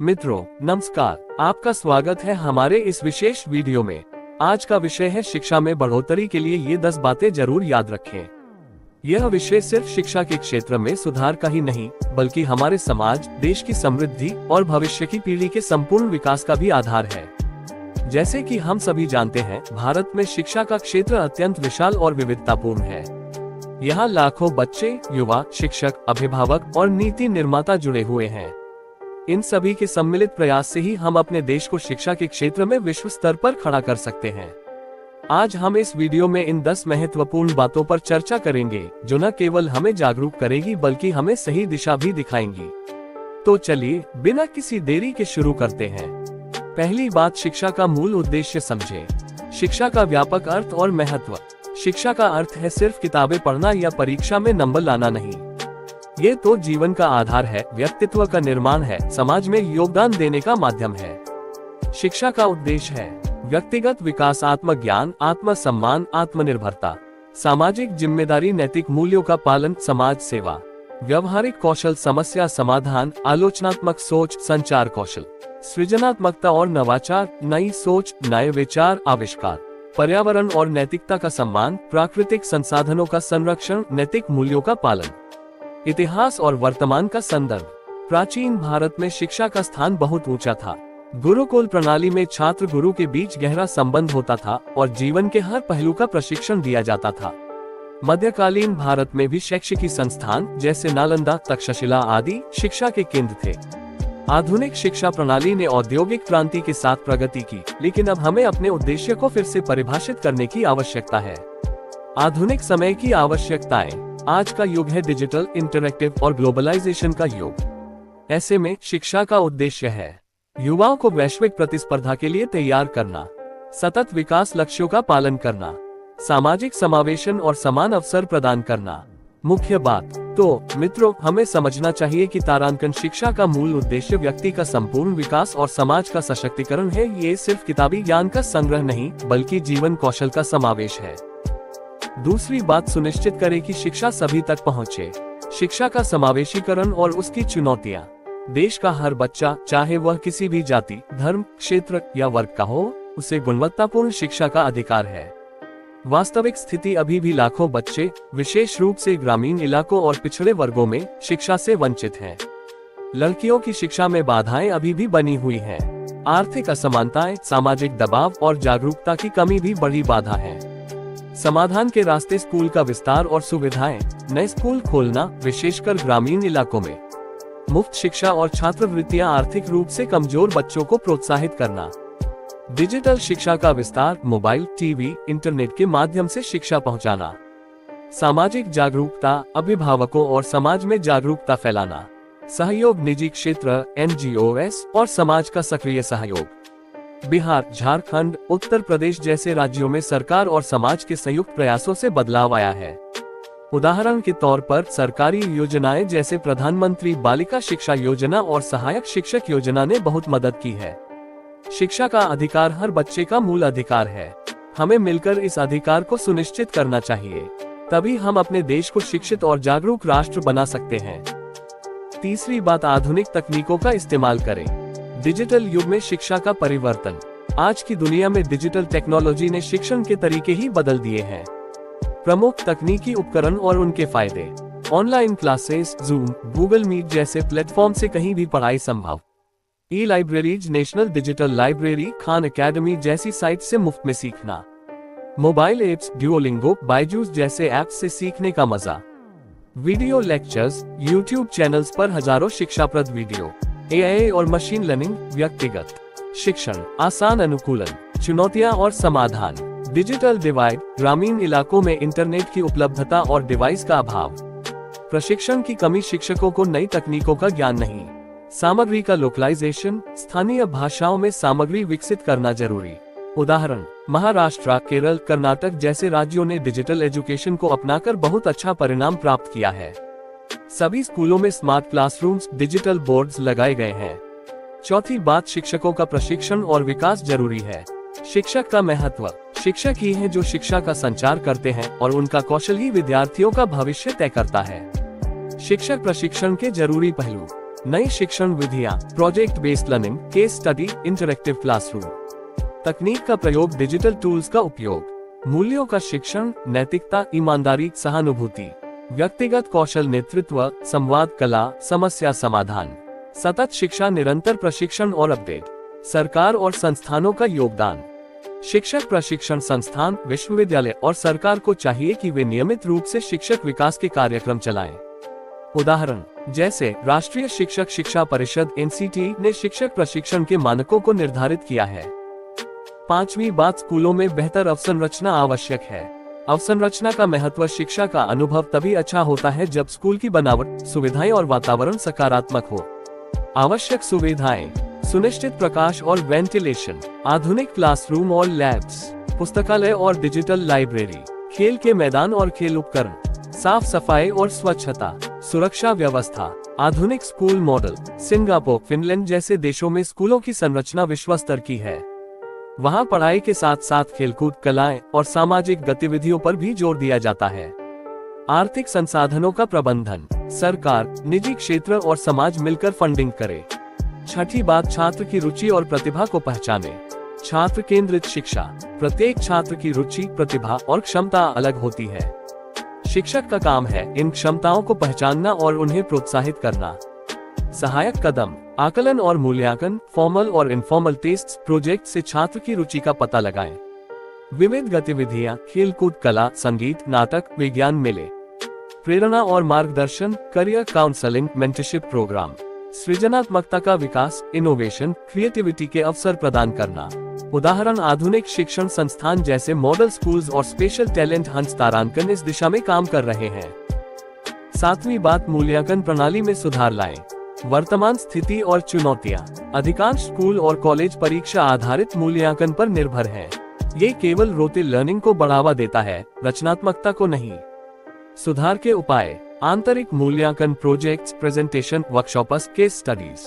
मित्रों नमस्कार, आपका स्वागत है हमारे इस विशेष वीडियो में। आज का विषय है शिक्षा में बढ़ोतरी के लिए ये 10 बातें जरूर याद रखें। यह विषय सिर्फ शिक्षा के क्षेत्र में सुधार का ही नहीं, बल्कि हमारे समाज, देश की समृद्धि और भविष्य की पीढ़ी के संपूर्ण विकास का भी आधार है। जैसे कि हम सभी जानते हैं, भारत में शिक्षा का क्षेत्र अत्यंत विशाल और विविधतापूर्ण है। यहाँ लाखों बच्चे, युवा, शिक्षक, अभिभावक और नीति निर्माता जुड़े हुए हैं। इन सभी के सम्मिलित प्रयास से ही हम अपने देश को शिक्षा के क्षेत्र में विश्व स्तर पर खड़ा कर सकते हैं। आज हम इस वीडियो में इन 10 महत्वपूर्ण बातों पर चर्चा करेंगे, जो न केवल हमें जागरूक करेगी बल्कि हमें सही दिशा भी दिखाएंगी। तो चलिए बिना किसी देरी के शुरू करते हैं। पहली बात, शिक्षा का मूल उद्देश्य समझें। शिक्षा का व्यापक अर्थ और महत्व। शिक्षा का अर्थ है सिर्फ किताबें पढ़ना या परीक्षा में नंबर लाना नहीं। ये तो जीवन का आधार है, व्यक्तित्व का निर्माण है, समाज में योगदान देने का माध्यम है। शिक्षा का उद्देश्य है व्यक्तिगत विकास, आत्मज्ञान, आत्मसम्मान, आत्मनिर्भरता, सामाजिक जिम्मेदारी, नैतिक मूल्यों का पालन, समाज सेवा, व्यवहारिक कौशल, समस्या समाधान, आलोचनात्मक सोच, संचार कौशल, सृजनात्मकता और नवाचार, नई सोच, नए विचार, आविष्कार, पर्यावरण और नैतिकता का सम्मान, प्राकृतिक संसाधनों का संरक्षण, नैतिक मूल्यों का पालन। इतिहास और वर्तमान का संदर्भ। प्राचीन भारत में शिक्षा का स्थान बहुत ऊंचा था। गुरुकुल प्रणाली में छात्र गुरु के बीच गहरा संबंध होता था और जीवन के हर पहलू का प्रशिक्षण दिया जाता था। मध्यकालीन भारत में भी शैक्षिक संस्थान जैसे नालंदा, तक्षशिला आदि शिक्षा के केंद्र थे। आधुनिक शिक्षा प्रणाली ने औद्योगिक क्रांति के साथ प्रगति की, लेकिन अब हमें अपने उद्देश्य को फिर से परिभाषित करने की आवश्यकता है। आधुनिक समय की आवश्यकताएं। आज का युग है डिजिटल, इंटरैक्टिव और ग्लोबलाइजेशन का युग। ऐसे में शिक्षा का उद्देश्य है युवाओं को वैश्विक प्रतिस्पर्धा के लिए तैयार करना, सतत विकास लक्ष्यों का पालन करना, सामाजिक समावेशन और समान अवसर प्रदान करना। मुख्य बात तो मित्रों, हमें समझना चाहिए कि तारांकन शिक्षा का मूल उद्देश्य व्यक्ति का संपूर्ण विकास और समाज का सशक्तिकरण है। ये सिर्फ किताबी ज्ञान का संग्रह नहीं, बल्कि जीवन कौशल का समावेश है। दूसरी बात, सुनिश्चित करें कि शिक्षा सभी तक पहुंचे। शिक्षा का समावेशीकरण और उसकी चुनौतियां। देश का हर बच्चा, चाहे वह किसी भी जाति, धर्म, क्षेत्र या वर्ग का हो, उसे गुणवत्तापूर्ण शिक्षा का अधिकार है। वास्तविक स्थिति अभी भी लाखों बच्चे, विशेष रूप से ग्रामीण इलाकों और पिछड़े वर्गों में, शिक्षा से वंचित हैं। लड़कियों की शिक्षा में बाधाएं अभी भी बनी हुई हैं। आर्थिक असमानताएं, सामाजिक दबाव और जागरूकता की कमी भी बड़ी बाधा है। समाधान के रास्ते, स्कूल का विस्तार और सुविधाएं। नए स्कूल खोलना, विशेषकर ग्रामीण इलाकों में। मुफ्त शिक्षा और छात्रवृत्तियां, आर्थिक रूप से कमजोर बच्चों को प्रोत्साहित करना। डिजिटल शिक्षा का विस्तार, मोबाइल, टीवी, इंटरनेट के माध्यम से शिक्षा पहुंचाना। सामाजिक जागरूकता, अभिभावकों और समाज में जागरूकता फैलाना। सहयोग, निजी क्षेत्र, NGOs और समाज का सक्रिय सहयोग। बिहार, झारखंड, उत्तर प्रदेश जैसे राज्यों में सरकार और समाज के संयुक्त प्रयासों से बदलाव आया है। उदाहरण के तौर पर सरकारी योजनाएं जैसे प्रधानमंत्री बालिका शिक्षा योजना और सहायक शिक्षक योजना ने बहुत मदद की है। शिक्षा का अधिकार हर बच्चे का मूल अधिकार है। हमें मिलकर इस अधिकार को सुनिश्चित करना चाहिए, तभी हम अपने देश को शिक्षित और जागरूक राष्ट्र बना सकते हैं। तीसरी बात, आधुनिक तकनीकों का इस्तेमाल करें। डिजिटल युग में शिक्षा का परिवर्तन। आज की दुनिया में डिजिटल टेक्नोलॉजी ने शिक्षण के तरीके ही बदल दिए हैं। प्रमुख तकनीकी उपकरण और उनके फायदे। Online classes, Zoom, Google Meet जैसे प्लेटफॉर्म से कहीं भी पढ़ाई संभव। E libraries, national digital library, Khan Academy जैसी साइट से मुफ्त में सीखना। मोबाइल एप्स, ड्यूओलिंगो, बायजूस जैसे ऐप्स से सीखने का मजा। वीडियो लेक्चर्स, यूट्यूब चैनल्स पर हजारों शिक्षाप्रद वीडियो। AI और मशीन लर्निंग, व्यक्तिगत शिक्षण, आसान अनुकूलन, चुनौतियां और समाधान। डिजिटल डिवाइड, ग्रामीण इलाकों में इंटरनेट की उपलब्धता और डिवाइस का अभाव। प्रशिक्षण की कमी, शिक्षकों को नई तकनीकों का ज्ञान नहीं। सामग्री का लोकलाइजेशन, स्थानीय भाषाओं में सामग्री विकसित करना जरूरी। उदाहरण, महाराष्ट्र, केरल, कर्नाटक जैसे राज्यों ने डिजिटल एजुकेशन को अपनाकर बहुत अच्छा परिणाम प्राप्त किया है। सभी स्कूलों में स्मार्ट क्लासरूम्स, डिजिटल बोर्ड्स लगाए गए हैं। चौथी बात, शिक्षकों का प्रशिक्षण और विकास जरूरी है। शिक्षक का महत्व। शिक्षक ही हैं जो शिक्षा का संचार करते हैं और उनका कौशल ही विद्यार्थियों का भविष्य तय करता है। शिक्षक प्रशिक्षण के जरूरी पहलू। नई शिक्षण विधियाँ, project based learning, case study, interactive classroom. तकनीक का प्रयोग, डिजिटल टूल्स का उपयोग। मूल्यों का शिक्षण, नैतिकता, ईमानदारी, सहानुभूति। व्यक्तिगत कौशल, नेतृत्व, संवाद कला, समस्या समाधान। सतत शिक्षा, निरंतर प्रशिक्षण और अपडेट। सरकार और संस्थानों का योगदान। शिक्षक प्रशिक्षण संस्थान, विश्वविद्यालय और सरकार को चाहिए कि वे नियमित रूप से शिक्षक विकास के कार्यक्रम चलाएं। उदाहरण जैसे राष्ट्रीय शिक्षक शिक्षा परिषद (NCT) ने शिक्षक प्रशिक्षण के मानकों को निर्धारित किया है। पांचवी बात, स्कूलों में बेहतर अवसंरचना आवश्यक है। अवसंरचना का महत्व। शिक्षा का अनुभव तभी अच्छा होता है जब स्कूल की बनावट, सुविधाएं और वातावरण सकारात्मक हो। आवश्यक सुविधाएं, सुनिश्चित प्रकाश और वेंटिलेशन, आधुनिक क्लासरूम और लैब्स, पुस्तकालय और डिजिटल लाइब्रेरी, खेल के मैदान और खेल उपकरण, साफ सफाई और स्वच्छता, सुरक्षा व्यवस्था। आधुनिक स्कूल मॉडल। सिंगापुर, फिनलैंड जैसे देशों में स्कूलों की संरचना विश्व स्तर की है। वहां पढ़ाई के साथ साथ खेलकूद, कलाएं और सामाजिक गतिविधियों पर भी जोर दिया जाता है। आर्थिक संसाधनों का प्रबंधन। सरकार, निजी क्षेत्र और समाज मिलकर फंडिंग करे। छठी बात, छात्र की रुचि और प्रतिभा को पहचाने। छात्र केंद्रित शिक्षा। प्रत्येक छात्र की रुचि, प्रतिभा और क्षमता अलग होती है। शिक्षक का काम है इन क्षमताओं को पहचानना और उन्हें प्रोत्साहित करना। सहायक कदम, आकलन और मूल्यांकन, फॉर्मल और इनफॉर्मल टेस्ट, प्रोजेक्ट से छात्र की रुचि का पता लगाएं। विविध गतिविधियां, खेलकूद, कला, संगीत, नाटक, विज्ञान मेले। प्रेरणा और मार्गदर्शन, करियर काउंसलिंग, मेंटरशिप प्रोग्राम। सृजनात्मकता का विकास, इनोवेशन, क्रिएटिविटी के अवसर प्रदान करना। उदाहरण आधुनिक शिक्षण संस्थान जैसे मॉडल स्कूल्स और स्पेशल टैलेंट हंट्स तारांकन इस दिशा में काम कर रहे हैं। सातवीं बात, मूल्यांकन प्रणाली में सुधार लाएं। वर्तमान स्थिति और चुनौतियां। अधिकांश स्कूल और कॉलेज परीक्षा आधारित मूल्यांकन पर निर्भर हैं। ये केवल रोटे लर्निंग को बढ़ावा देता है, रचनात्मकता को नहीं। सुधार के उपाय, आंतरिक मूल्यांकन, projects, presentation, workshops, case studies.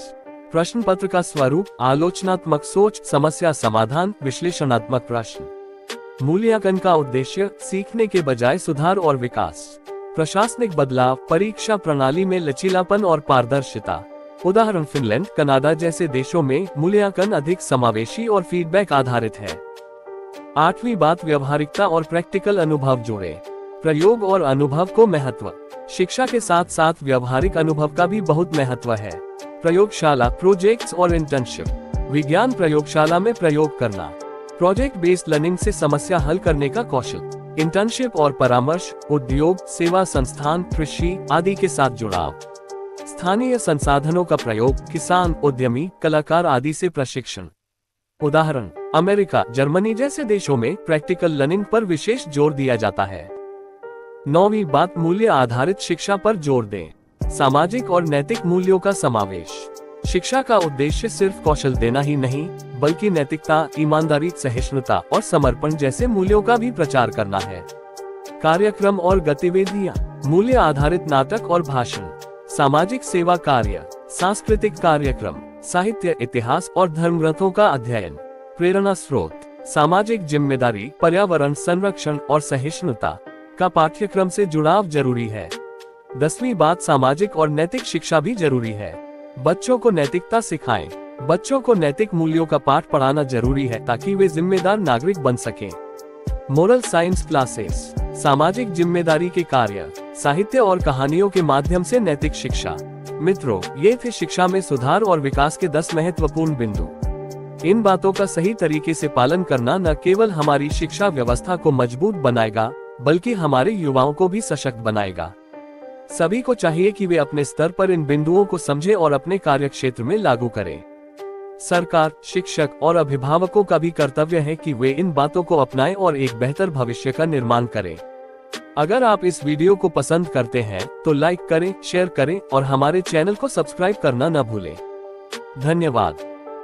प्रश्न पत्र का स्वरूप, आलोचनात्मक सोच, समस्या समाधान, विश्लेषणात्मक प्रश्न। मूल्यांकन का उद्देश्य, सीखने के बजाय सुधार और विकास। प्रशासनिक बदलाव, परीक्षा प्रणाली में लचीलापन और पारदर्शिता। उदाहरण फिनलैंड, कनाडा जैसे देशों में मूल्यांकन अधिक समावेशी और फीडबैक आधारित है। आठवीं बात, व्यवहारिकता और प्रैक्टिकल अनुभव जोड़े। प्रयोग और अनुभव को महत्व। शिक्षा के साथ साथ व्यवहारिक अनुभव का भी बहुत महत्व है। प्रयोगशाला, प्रोजेक्ट्स और इंटर्नशिप। विज्ञान प्रयोगशाला में प्रयोग करना। प्रोजेक्ट बेस्ड लर्निंग से समस्या हल करने का कौशल। इंटर्नशिप और परामर्श, उद्योग, सेवा संस्थान, कृषि आदि के साथ जुड़ाव। स्थानीय संसाधनों का प्रयोग, किसान, उद्यमी, कलाकार आदि से प्रशिक्षण। उदाहरण अमेरिका, जर्मनी जैसे देशों में प्रैक्टिकल लर्निंग पर विशेष जोर दिया जाता है। नौवीं बात, मूल्य आधारित शिक्षा पर जोर दें। सामाजिक और नैतिक मूल्यों का समावेश। शिक्षा का उद्देश्य सिर्फ कौशल देना ही नहीं, बल्कि नैतिकता, ईमानदारी, सहिष्णुता और समर्पण जैसे मूल्यों का भी प्रचार करना है। कार्यक्रम और गतिविधियां, मूल्य आधारित नाटक और भाषण, सामाजिक सेवा कार्य, सांस्कृतिक कार्यक्रम, साहित्य, इतिहास और धर्म ग्रंथों का अध्ययन। प्रेरणा स्रोत, सामाजिक जिम्मेदारी, पर्यावरण संरक्षण और सहिष्णुता का पाठ्यक्रम से जुड़ाव जरूरी है। 10वीं बात, सामाजिक और नैतिक शिक्षा भी जरूरी है। बच्चों को नैतिकता सिखाएं। बच्चों को नैतिक मूल्यों का पाठ पढ़ाना जरूरी है ताकि वे जिम्मेदार नागरिक बन सकें। मोरल साइंस क्लासेस, सामाजिक जिम्मेदारी के कार्य, साहित्य और कहानियों के माध्यम से नैतिक शिक्षा। मित्रों, ये थे शिक्षा में सुधार और विकास के 10 महत्वपूर्ण बिंदु। इन बातों का सही तरीके से पालन करना न केवल हमारी शिक्षा व्यवस्था को मजबूत बनाएगा, बल्कि हमारे युवाओं को भी सशक्त बनाएगा। सभी को चाहिए कि वे अपने स्तर पर इन बिंदुओं को समझें और अपने कार्यक्षेत्र में लागू करें। सरकार, शिक्षक और अभिभावकों का भी कर्तव्य है कि वे इन बातों को अपनाएं और एक बेहतर भविष्य का निर्माण करें। अगर आप इस वीडियो को पसंद करते हैं तो लाइक करें, शेयर करें और हमारे चैनल को सब्सक्राइब करना न भूलें। धन्यवाद।